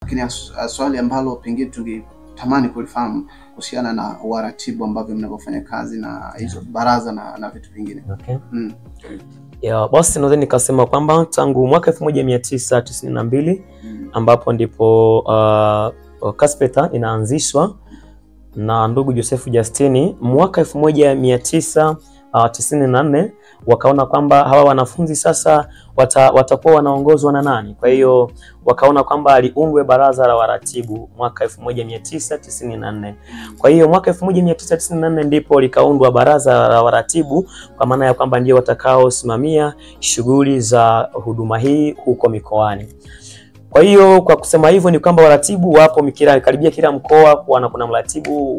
Lakini swali ambalo pengine tungetamani kulifahamu kuhusiana na waratibu ambavyo mnavyofanya kazi na hizo baraza na vitu vingine. Okay. Ya basi naweza nikasema kwamba tangu mwaka 1992 ambapo ndipo Caspeta inaanzishwa na ndugu Joseph Justini, mwaka 1994 wakaona kwamba hawa wanafunzi sasa watakuwa wanaongozwa na nani. Kwa hiyo wakaona kwamba aliundwe baraza la waratibu mwaka 1994. Kwa hiyo mwaka 1994 ndipo likaundwa baraza la waratibu, kwa maana ya kwamba ndio watakaosimamia shughuli za huduma hii huko mikoani. Kwa hiyo kwa kusema hivyo ni kwamba waratibu wapo karibia kila mkoa, kuna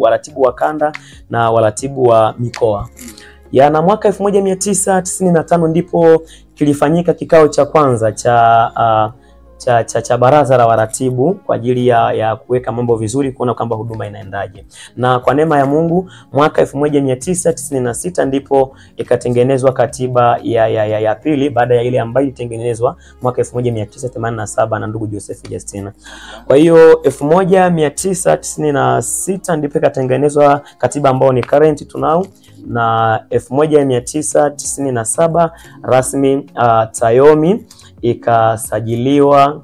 waratibu wa kanda na waratibu wa mikoa. Na mwaka 1995 ndipo kilifanyika kikao cha kwanza cha baraza la waratibu kwa ajili ya kuweka mambo vizuri, kuona kwamba huduma inaendaje. Na kwa neema ya Mungu mwaka 1996 ndipo ikatengenezwa katiba ya pili baada ya ile ambayo ilitengenezwa mwaka 1987 na ndugu Joseph Justina. Kwa hiyo 1996 ndipo ikatengenezwa katiba ambayo ni current tunao, na 1997 rasmi Tayomi ikasajiliwa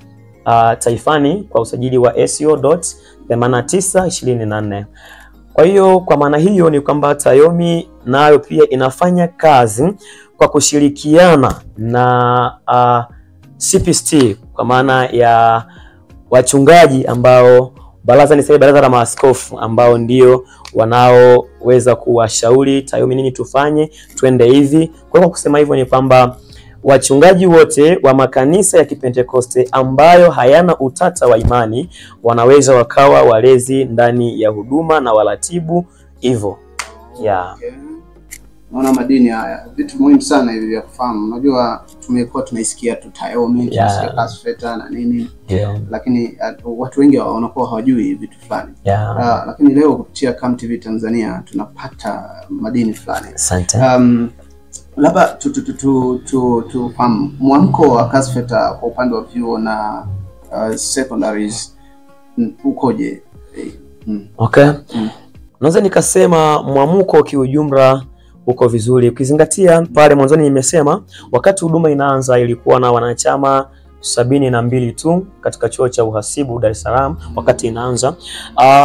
taifani kwa usajili wa SO.8924. Kwa hiyo kwa maana hiyo ni kwamba Tayomi nayo pia inafanya kazi kwa kushirikiana na CPST, kwa maana ya wachungaji ambao baraza la maaskofu ambao ndio wanaoweza kuwashauri Tayomi nini tufanye, twende hivi. Kwa kusema hivyo ni kwamba wachungaji wote wa makanisa ya Kipentekoste ambayo hayana utata wa imani wanaweza wakawa walezi ndani ya huduma na waratibu hivyo. Okay. Naona madini haya vitu muhimu sana hivi vya kufahamu. Unajua tumekuwa tunaisikia tu Tayomi, tunasikia Caspeta na nini. Lakini watu wengi wanakuwa hawajui vitu fulani. Lakini leo kupitia Cam TV Tanzania tunapata madini fulani. Asante. Labda tufahamu mwamko wa Caspeta kwa upande wa vyuo na secondaries ukoje? Okay. Naweza nikasema mwamko kiujumla uko vizuri, ukizingatia pale mwanzoni nimesema wakati huduma inaanza ilikuwa na wanachama 72 tu katika chuo cha uhasibu Dar es Salaam wakati inaanza,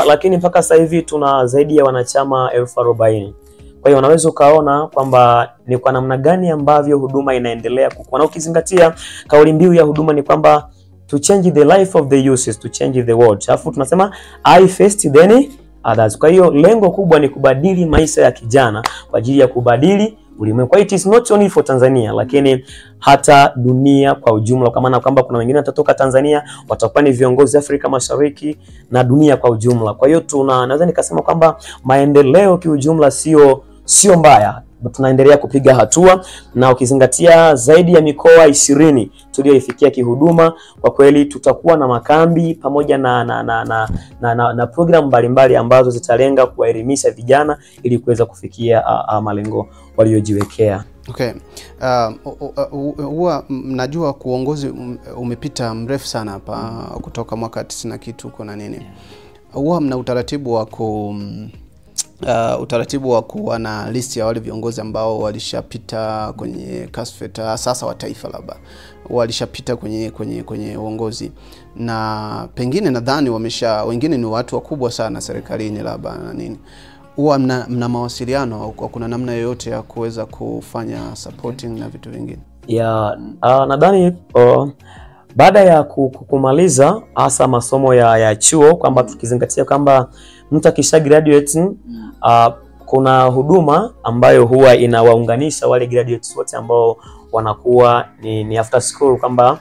lakini mpaka sasa hivi tuna zaidi ya wanachama 40,000. Kwa hiyo unaweza ukaona kwamba ni kwa namna gani ambavyo huduma inaendelea kukua, na ukizingatia kauli mbiu ya huduma ni kwamba to change the life of the youth, to change the world. Alafu tunasema I first then others. Kwa hiyo lengo kubwa ni kubadili maisha ya kijana kwa ajili ya kubadili ulimwengu. Kwa hiyo it is not only for Tanzania lakini hata dunia kwa ujumla, kwa maana kwamba kuna wengine watatoka Tanzania watakuwa ni viongozi Afrika Mashariki na dunia kwa ujumla. Kwa hiyo naweza nikasema kwamba maendeleo kiujumla sio mbaya, tunaendelea kupiga hatua, na ukizingatia zaidi ya mikoa 20 tulioifikia kihuduma, kwa kweli tutakuwa na makambi pamoja na program mbalimbali ambazo zitalenga kuwaelimisha vijana ili kuweza kufikia malengo waliojiwekea. Okay. Huwa najua kuongozi umepita mrefu sana hapa kutoka mwaka 90 na kitu kuna nini. Huwa mna utaratibu wa kuwa na listi ya wale viongozi ambao walishapita kwenye Caspeta sasa wa taifa, labda walishapita kwenye uongozi, na pengine nadhani wengine ni watu wakubwa sana serikalini labda na nini. Huwa mna mawasiliano, kuna namna yoyote ya kuweza kufanya supporting na vitu vingine? Nadhani baada ya kumaliza hasa masomo ya chuo, kwamba tukizingatia kwamba mtu akisha graduate kuna huduma ambayo huwa inawaunganisha wale graduates wote ambao wanakuwa ni after school, kwamba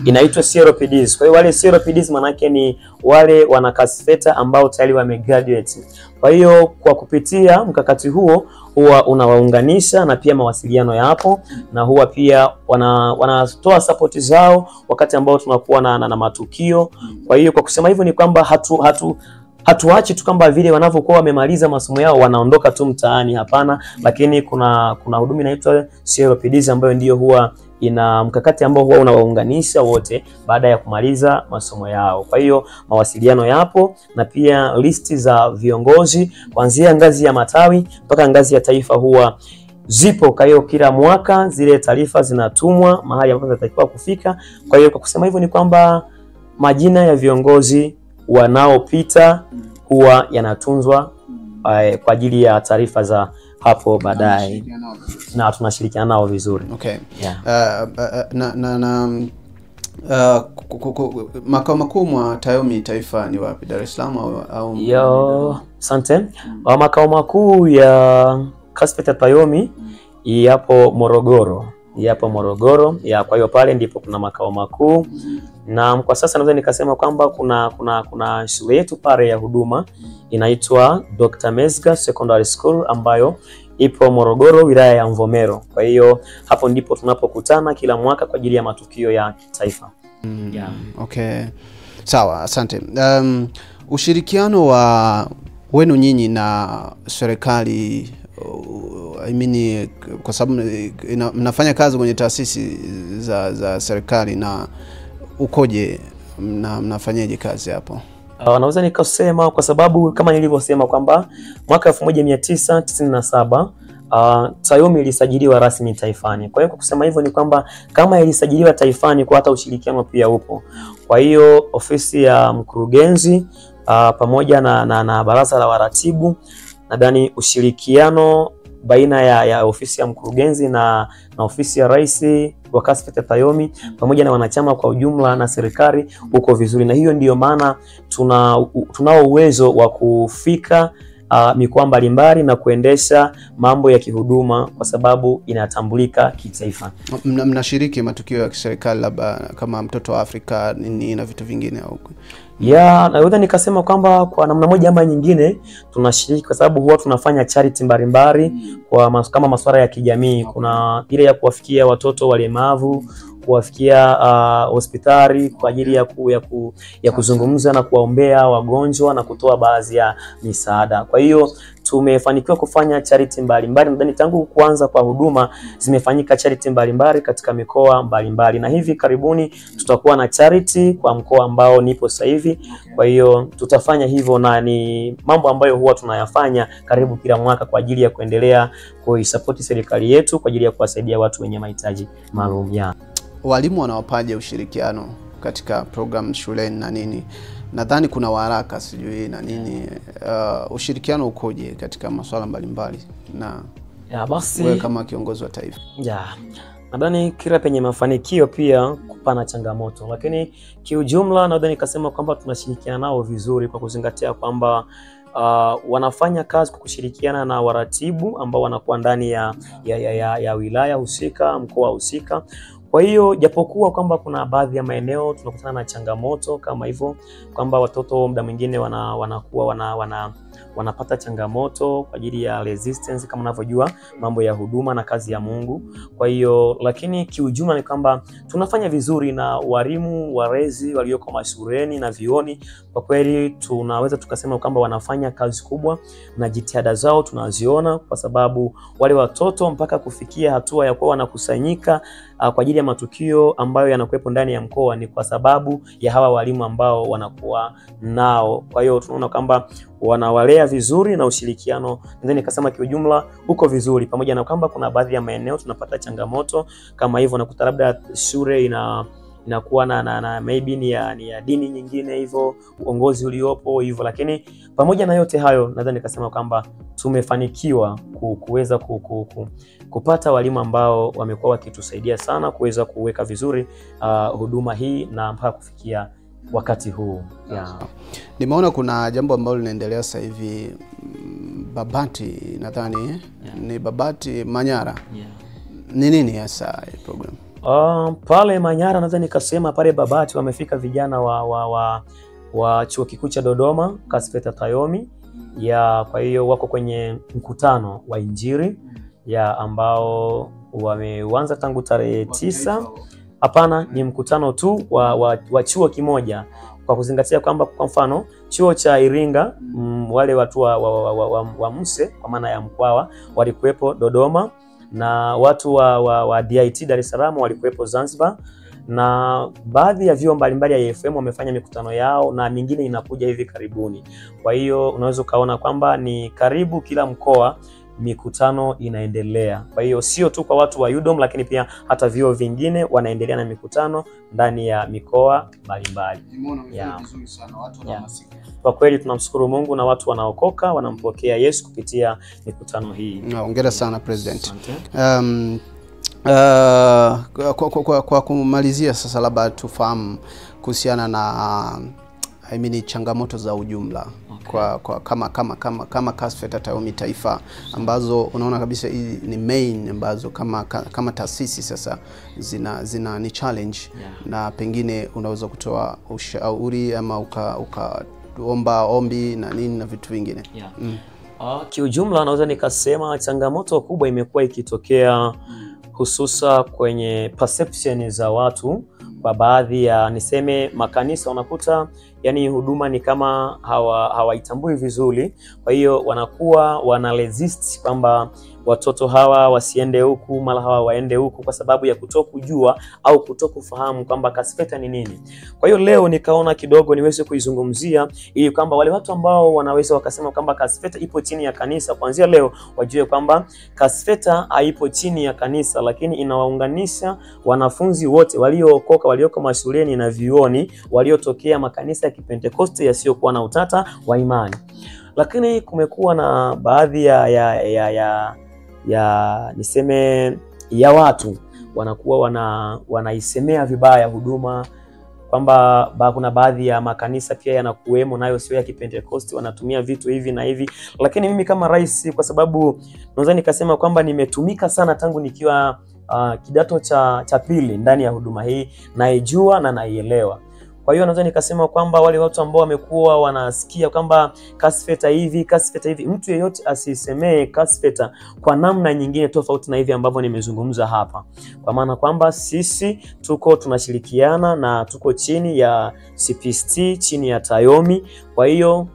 inaitwa CRPDs. Kwa hiyo wale CRPDs manake ni wale wana Caspeta ambao tayari wamegraduate. Kwa hiyo kwa kupitia mkakati huo huwa unawaunganisha, na pia mawasiliano yapo, na huwa pia wanatoa support zao wakati ambao tunakuwa na matukio. Kwa hiyo kwa kusema hivyo ni kwamba hatuachi tu kwamba vile wanavyokuwa wamemaliza masomo yao wanaondoka tu mtaani, hapana, lakini kuna huduma inaitwa CRPDs ambayo ndio huwa ina mkakati ambao huwa unawaunganisha wote baada ya kumaliza masomo yao. Kwa hiyo mawasiliano yapo, na pia listi za viongozi kuanzia ngazi ya matawi mpaka ngazi ya taifa huwa zipo. Kwa hiyo kila mwaka zile taarifa zinatumwa mahali ambapo zinatakiwa kufika. Kwa hiyo kwa kusema hivyo ni kwamba majina ya viongozi wanaopita huwa yanatunzwa kwa ajili ya taarifa za hapo baadaye, na tunashirikiana nao vizuri. Okay. Yeah. Makao makuu mwa Tayomi Taifa ni wapi? Dar es Salaam au? Asante. Makao makuu ya CASFET Tayomi yapo Morogoro. Kwa hiyo pale ndipo kuna makao makuu. Na kwa sasa naweza nikasema kwamba kuna shule yetu pale ya huduma inaitwa Dr. Mesga Secondary School ambayo ipo Morogoro, wilaya ya Mvomero. Kwa hiyo hapo ndipo tunapokutana kila mwaka kwa ajili ya matukio ya kitaifa. Yeah. Okay. Sawa, asante. Ushirikiano wa wenu nyinyi na serikali, kwa sababu mnafanya kazi kwenye taasisi za serikali, na ukoje, mnafanyaje kazi hapo? Naweza nikasema kwa sababu kama nilivyosema kwamba mwaka 1997 Tayomi ilisajiliwa rasmi taifani. Kwa hiyo kwa kusema hivyo ni kwamba kama ilisajiliwa taifani, kwa hata ushirikiano pia upo. Kwa hiyo ofisi ya mkurugenzi pamoja na baraza la waratibu, nadhani ushirikiano baina ya ofisi ya mkurugenzi na ofisi ya rais wa CASFET Tayomi pamoja na wanachama kwa ujumla na serikali uko vizuri, na hiyo ndiyo maana tunao uwezo wa kufika mikoa mbalimbali na kuendesha mambo ya kihuduma kwa sababu inatambulika kitaifa. Mnashiriki matukio ya kiserikali labda kama mtoto wa Afrika nini na vitu vingine au? Naweza nikasema kwamba kwa namna moja ama nyingine tunashiriki kwa sababu huwa tunafanya charity mbalimbali kama masuala ya kijamii. Kuna ile ya kuwafikia watoto walemavu, kuwafikia hospitali kwa ajili ya kuzungumza na kuwaombea wagonjwa na kutoa baadhi ya misaada. Kwa hiyo tumefanikiwa kufanya charity mbalimbali. Nadhani tangu kuanza kwa huduma zimefanyika charity mbalimbali katika mikoa mbalimbali, na hivi karibuni tutakuwa na charity kwa mkoa ambao nipo sasa hivi. Kwa hiyo tutafanya hivyo, na ni mambo ambayo huwa tunayafanya karibu kila mwaka kwa ajili ya kuendelea kuisupport serikali yetu kwa ajili ya kuwasaidia watu wenye mahitaji maalum. Walimu wanawapaje ushirikiano katika program shuleni na nini? Nadhani kuna waraka sijui na nini. Ushirikiano ukoje katika masuala mbalimbali na basi wewe kama kiongozi wa taifa? Nadhani kila penye mafanikio pia kupana changamoto, lakini kiujumla nadhani nikasema kwamba tunashirikiana nao vizuri kwa kuzingatia kwamba wanafanya kazi kwa kushirikiana na waratibu ambao wanakuwa ndani ya wilaya husika, mkoa husika. Kwa hiyo japokuwa kwamba kuna baadhi ya maeneo tunakutana na changamoto kama hivyo, kwamba watoto muda mwingine wanapata changamoto kwa ajili ya resistance, kama unavyojua mambo ya huduma na kazi ya Mungu. Kwa hiyo lakini kiujumla ni kwamba tunafanya vizuri na walimu walezi walioko mashuleni na vioni. Kwa kweli tunaweza tukasema kwamba wanafanya kazi kubwa na jitihada zao tunaziona, kwa sababu wale watoto mpaka kufikia hatua ya kuwa wanakusanyika kwa ajili ya matukio ambayo yanakuwepo ndani ya mkoa ni kwa sababu ya hawa walimu ambao wanakuwa nao. Kwa hiyo tunaona kwamba wanawalea vizuri na ushirikiano ndio nikasema kiujumla uko vizuri, pamoja na kwamba kuna baadhi ya maeneo tunapata changamoto kama hivyo, na kuta labda shule inakuwa na maybe ni ya dini nyingine hivyo, uongozi uliopo hivyo, lakini pamoja na yote hayo nadhani nikasema kwamba tumefanikiwa kuweza kupata walimu ambao wamekuwa wakitusaidia sana kuweza kuweka vizuri huduma hii na mpaka kufikia wakati huu. Nimeona kuna jambo ambalo linaendelea sasa hivi Babati, nadhani ni Babati Manyara. Ni nini hasa program? Pale Manyara nadhani nikasema pale Babati wamefika vijana wa Chuo Kikuu cha Dodoma CASFET Tayomi. Kwa hiyo wako kwenye mkutano wa Injili ambao wameanza tangu tarehe 9. Hapana, ni mkutano tu wa chuo kimoja, kwa kuzingatia kwamba kwa mfano chuo cha Iringa wale watu wa Muse kwa maana ya Mkwawa walikuwepo Dodoma, na watu wa DIT Dar es Salaam walikuwepo Zanzibar, na baadhi ya vyuo mbalimbali ya IFM wamefanya mikutano yao na mingine inakuja hivi karibuni. Kwa hiyo unaweza ukaona kwamba ni karibu kila mkoa mikutano inaendelea. Kwa hiyo sio tu kwa watu wa UDOM, lakini pia hata vyuo vingine wanaendelea na mikutano ndani ya mikoa mbalimbali. Vizuri sana, watu wanahamasika. Kwa kweli tunamshukuru Mungu na watu wanaokoka wanampokea Yesu kupitia mikutano hii. Hongera sana President. Kwa kumalizia sasa, labda tufahamu kuhusiana na changamoto za ujumla kama CASFETA Tayomi Taifa, ambazo unaona kabisa hii ni main ambazo kama taasisi sasa zina ni challenge, na pengine unaweza kutoa ushauri ama ukaomba ombi na nini na vitu vingine. Kiujumla naweza nikasema changamoto kubwa imekuwa ikitokea hususa kwenye perception za watu kwa baadhi ya niseme makanisa. Unakuta yani huduma ni kama hawaitambui vizuri, kwa hiyo wanakuwa wana resist kwamba watoto hawa wasiende huku mara hawa waende huku, kwa sababu ya kutokujua au kutokufahamu kwamba CASFETA ni nini. Kwa hiyo leo nikaona kidogo niweze kuizungumzia ili kwamba wale watu ambao wanaweza wakasema kwamba CASFETA ipo chini ya kanisa, kuanzia leo wajue kwamba CASFETA haipo chini ya kanisa, lakini inawaunganisha wanafunzi wote waliookoka, walioko mashuleni na vyuoni, waliotokea makanisa ya Kipentekoste yasiyokuwa na utata wa imani. Lakini kumekuwa na baadhi niseme watu wanakuwa wanaisemea vibaya huduma, kwamba kuna baadhi ya makanisa pia yanakuwemo nayo sio ya Kipentekoste, wanatumia vitu hivi na hivi. Lakini mimi kama rais, kwa sababu naweza nikasema kwamba nimetumika sana tangu nikiwa kidato cha pili ndani ya huduma hii, naijua na naielewa. Kwa hiyo naweza nikasema kwamba wale watu ambao wamekuwa wanasikia kwamba CASFETA hivi, mtu yeyote asisemee CASFETA kwa namna nyingine tofauti na hivi ambavyo nimezungumza hapa. Kwa maana kwamba sisi tunashirikiana na tuko chini ya CPST, chini ya Tayomi. Kwa hiyo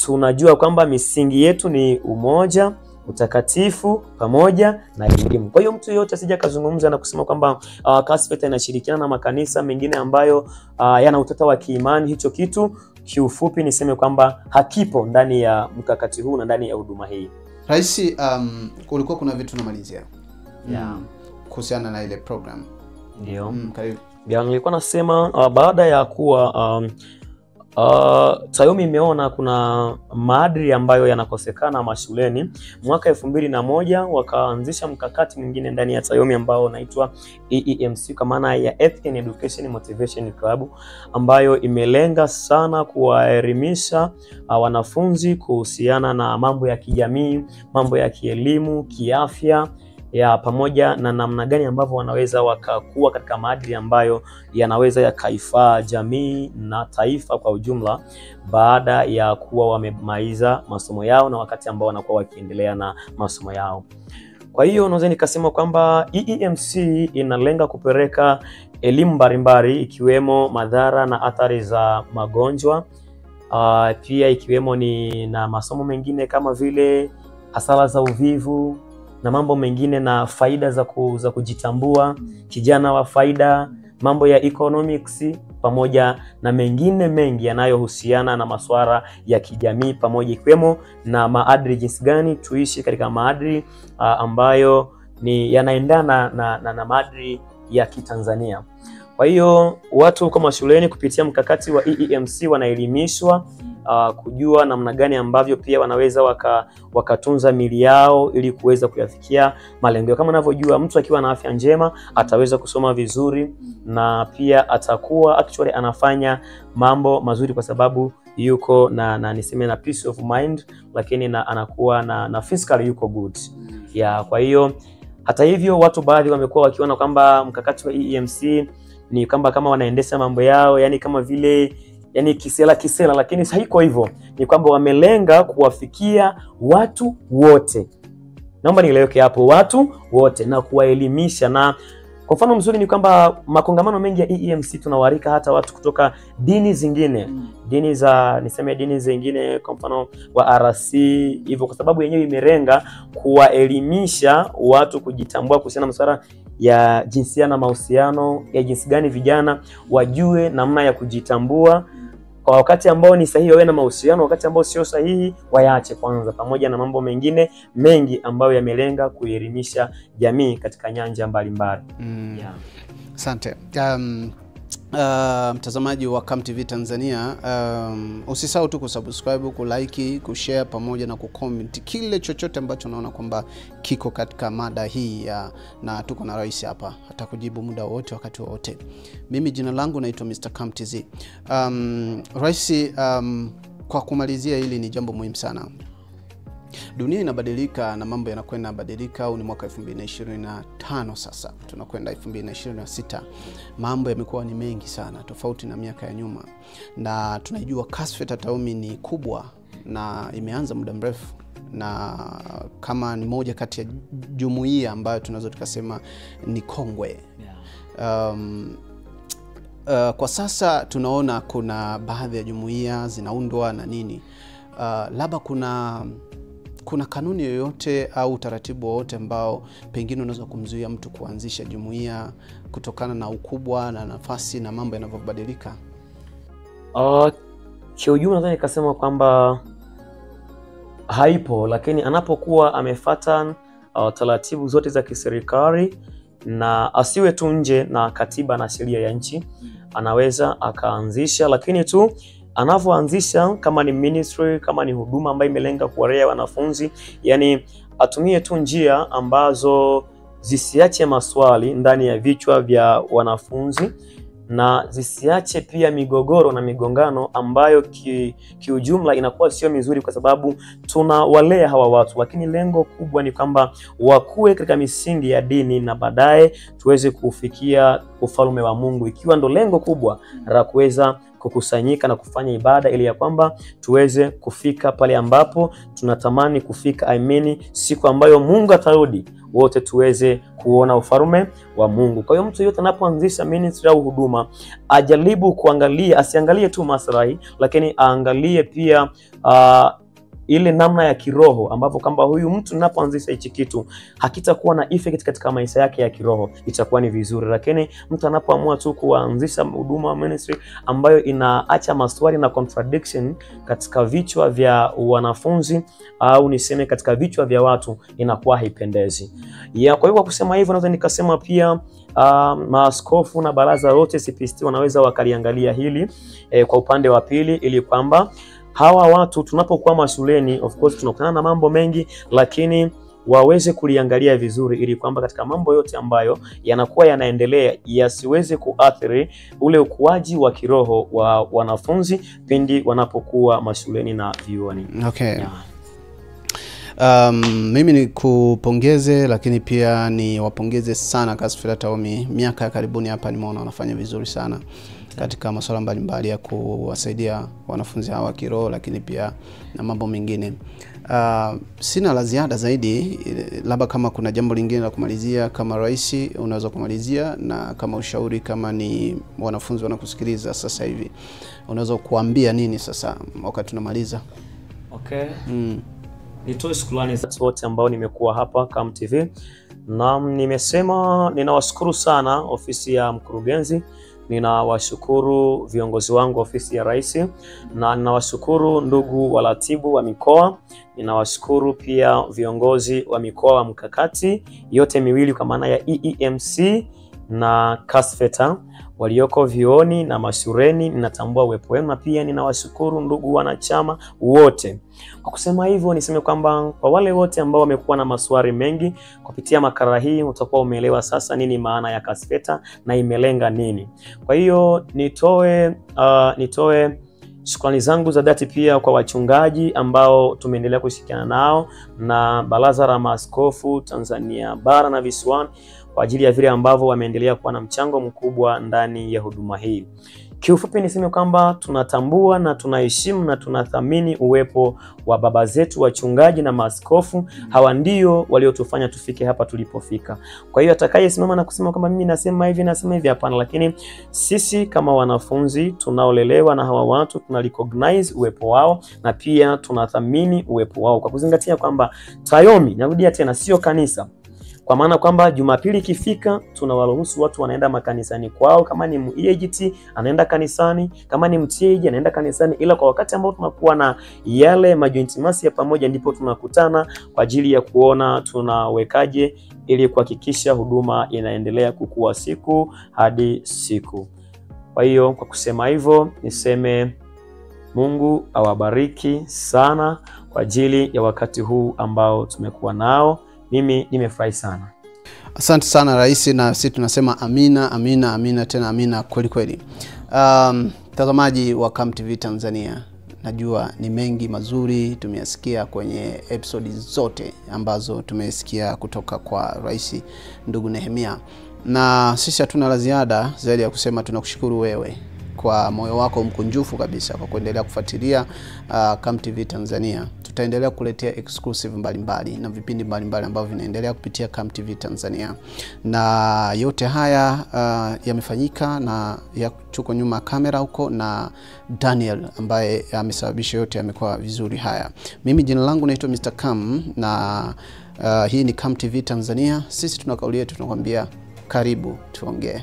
tunajua kwamba misingi yetu ni umoja, utakatifu pamoja na elimu. Kwa hiyo mtu yeyote asije kazungumza na kusema kwamba CASFETA inashirikiana na makanisa mengine ambayo yana utata wa kiimani. Hicho kitu kiufupi niseme kwamba hakipo ndani ya mkakati huu na ndani ya huduma hii. Rais, kulikuwa kuna vitu namalizia kuhusiana na ile program. Ndio. Karibu. Nilikuwa nasema baada ya kuwa Tayomi imeona kuna maadili ambayo yanakosekana mashuleni. Mwaka 2001 wakaanzisha mkakati mwingine ndani ya Tayomi ambao unaitwa EEMC, kwa maana ya Ethics and Education Motivation Club, ambayo imelenga sana kuwaelimisha wanafunzi kuhusiana na mambo ya kijamii, mambo ya kielimu, kiafya, pamoja na namna gani ambavyo wanaweza wakakuwa katika maadili ambayo yanaweza yakaifaa jamii na taifa kwa ujumla, baada ya kuwa wamemaliza masomo yao na wakati ambao wanakuwa wakiendelea na masomo yao. Kwa hiyo naweza nikasema kwamba EEMC inalenga kupeleka elimu mbalimbali, ikiwemo madhara na athari za magonjwa, pia ikiwemo ni na masomo mengine kama vile hasara za uvivu na mambo mengine, na faida za kujitambua, kijana wa faida, mambo ya economics, pamoja na mengine mengi yanayohusiana na masuala ya kijamii, pamoja ikiwemo na maadili, jinsi gani tuishi katika maadili ambayo ni yanaendana na maadili ya Kitanzania. Kwa hiyo watu kama shuleni kupitia mkakati wa EEMC wanaelimishwa kujua namna gani ambavyo pia wanaweza wakatunza miili yao ili kuweza kuyafikia malengo. Kama unavyojua, mtu akiwa na afya njema ataweza kusoma vizuri, na pia atakuwa actually anafanya mambo mazuri kwa sababu yuko na niseme na peace of mind, lakini anakuwa na physically yuko good. Kwa hiyo hata hivyo watu baadhi wamekuwa wakiona kwamba mkakati wa EEMC ni kama wanaendesha mambo yao yani kama vile kisela, lakini haiko hivyo. Ni kwamba wamelenga kuwafikia watu wote. Naomba nieleweke hapo, watu wote, na kuwaelimisha. Na Kwa mfano mzuri ni kwamba makongamano mengi ya EEMC tunawaalika hata watu kutoka dini zingine, dini zingine, kwa mfano wa RC hivyo, kwa sababu yenyewe imelenga kuwaelimisha watu kujitambua kuhusiana na masuala ya jinsia na mahusiano, ya jinsi gani vijana wajue namna ya kujitambua, kwa wakati ambao ni sahihi wawe na mahusiano, wakati ambao sio sahihi wayaache kwanza, pamoja na mambo mengine mengi ambayo yamelenga kuelimisha jamii katika nyanja mbalimbali. Asante. Mtazamaji wa Come TV Tanzania, usisahau tu kusubscribe, kulike, kushare pamoja na kucomment kile chochote ambacho unaona kwamba kiko katika mada hii na tuko na rais hapa atakujibu muda wote, wakati wote. Mimi jina langu naitwa Mr. Come TZ. Rais, kwa kumalizia, hili ni jambo muhimu sana. Dunia inabadilika na mambo yanakwenda badilika. Au ni mwaka 2025 sasa, tunakwenda 2026. Mambo yamekuwa ni mengi sana tofauti na miaka ya nyuma, na tunajua CASFETA Taumi ni kubwa na imeanza muda mrefu, na kama ni moja kati ya jumuiya ambayo tunaweza tukasema ni kongwe. Kwa sasa tunaona kuna baadhi ya jumuiya zinaundwa na nini, labda kuna kanuni yoyote au utaratibu wowote ambao pengine unaweza kumzuia mtu kuanzisha jumuiya kutokana na ukubwa na nafasi na mambo yanavyobadilika? Kiujumla nadhani nikasema kwamba haipo, lakini anapokuwa amefuata taratibu zote za kiserikali na asiwe tu nje na katiba na sheria ya nchi, anaweza akaanzisha. Lakini tu anavyoanzisha, kama ni ministry, kama ni huduma ambayo imelenga kuwalea wanafunzi, yani atumie tu njia ambazo zisiache maswali ndani ya vichwa vya wanafunzi, na zisiache pia migogoro na migongano ambayo kiujumla inakuwa sio mizuri, kwa sababu tunawalea hawa watu, lakini lengo kubwa ni kwamba wakue katika misingi ya dini na baadaye tuweze kufikia ufalme wa Mungu, ikiwa ndo lengo kubwa la kuweza kukusanyika na kufanya ibada, ili ya kwamba tuweze kufika pale ambapo tunatamani kufika. Siku ambayo Mungu atarudi, wote tuweze kuona ufalme wa Mungu. Kwa hiyo mtu yote anapoanzisha ministry au huduma, ajaribu kuangalia, asiangalie tu maslahi, lakini aangalie pia ile namna ya kiroho, ambapo kwamba huyu mtu ninapoanzisha hichi kitu hakitakuwa na effect katika maisha yake ya kiroho, itakuwa ni vizuri. Lakini mtu anapoamua tu kuanzisha huduma ministry ambayo inaacha maswali na contradiction katika vichwa vya wanafunzi, au niseme katika vichwa vya watu, inakuwa haipendezi. Kwa hiyo kwa kusema hivyo, naweza nikasema pia maaskofu na baraza lote CPST wanaweza wakaliangalia hili kwa upande wa pili, ili kwamba hawa watu tunapokuwa mashuleni, of course tunakutana na mambo mengi, lakini waweze kuliangalia vizuri, ili kwamba katika mambo yote ambayo yanakuwa yanaendelea yasiweze kuathiri ule ukuaji wa kiroho wa wanafunzi pindi wanapokuwa mashuleni na vyuoni. Okay. Mimi ni kupongeze, lakini pia ni wapongeze sana CASFETA Taumi. Miaka ya karibuni hapa nimeona wanafanya vizuri sana katika masuala mbalimbali ya kuwasaidia wanafunzi hawa kiroho, lakini pia na mambo mengine. Sina la ziada zaidi, labda kama kuna jambo lingine la kumalizia kama rais, unaweza kumalizia, na kama ushauri, kama ni wanafunzi wanakusikiliza sasa hivi, unaweza kuambia nini sasa wakati tunamaliza? Okay. Nitoe shukrani wote ambao nimekuwa hapa Come TV. Na nimesema ninawashukuru sana ofisi ya mkurugenzi, ninawashukuru viongozi wangu ofisi ya rais, na ninawashukuru ndugu waratibu wa mikoa, ninawashukuru pia viongozi wa mikoa wa mkakati yote miwili, kwa maana ya EEMC na CASFETA walioko vioni na mashuleni. Ninatambua uwepo wenu, na pia ninawashukuru ndugu wanachama wote. Kwa kusema hivyo, niseme kwamba kwa wale wote ambao wamekuwa na maswali mengi kupitia makala hii, utakuwa umeelewa sasa nini maana ya CASFETA na imelenga nini. Kwa hiyo nitoe shukrani zangu za dhati pia kwa wachungaji ambao tumeendelea kushirikiana nao na Baraza la Maaskofu Tanzania Bara na Visiwani, kwa ajili ya vile ambavyo wameendelea kuwa na mchango mkubwa ndani ya huduma hii. Kiufupi niseme kwamba tunatambua na tunaheshimu na tunathamini uwepo wa baba zetu wachungaji na maaskofu. Hawa ndio waliotufanya tufike hapa tulipofika. Kwa hiyo atakayesimama na kusema kwamba mimi nasema hivi, hapana. Lakini sisi kama wanafunzi tunaolelewa na hawa watu tunarecognize uwepo wao na pia tunathamini uwepo wao, kwa kuzingatia kwamba Tayomi, narudia tena, sio kanisa. Kwa maana kwamba Jumapili ikifika tunawaruhusu watu wanaenda makanisani kwao, kama ni EAGT anaenda kanisani, kama ni MTAG anaenda kanisani, ila kwa wakati ambao tunakuwa na yale majoint mass ya pamoja ndipo tunakutana kwa ajili ya kuona tunawekaje ili kuhakikisha huduma inaendelea kukua siku hadi siku. Kwa hiyo kwa kusema hivyo niseme Mungu awabariki sana kwa ajili ya wakati huu ambao tumekuwa nao. Mimi nimefurahi sana. Asante sana rais, na sisi tunasema amina, amina, amina, tena amina kweli kweli. Mtazamaji wa Come TV Tanzania, najua ni mengi mazuri tumeyasikia kwenye episode zote ambazo tumesikia kutoka kwa rais ndugu Nehemia, na sisi hatuna la ziada zaidi ya kusema tunakushukuru wewe kwa moyo wako mkunjufu kabisa kwa kuendelea kufuatilia Come TV Tanzania. Tutaendelea kuletea exclusive mbalimbali na vipindi mbalimbali ambavyo vinaendelea kupitia Come TV Tanzania, na yote haya yamefanyika na tuko nyuma kamera huko na Daniel ambaye amesababisha yote yamekuwa vizuri haya. Mimi jina langu naitwa Mr. Cam na hii ni Come TV Tanzania. Sisi tuna kauli yetu, tunakwambia karibu tuongee.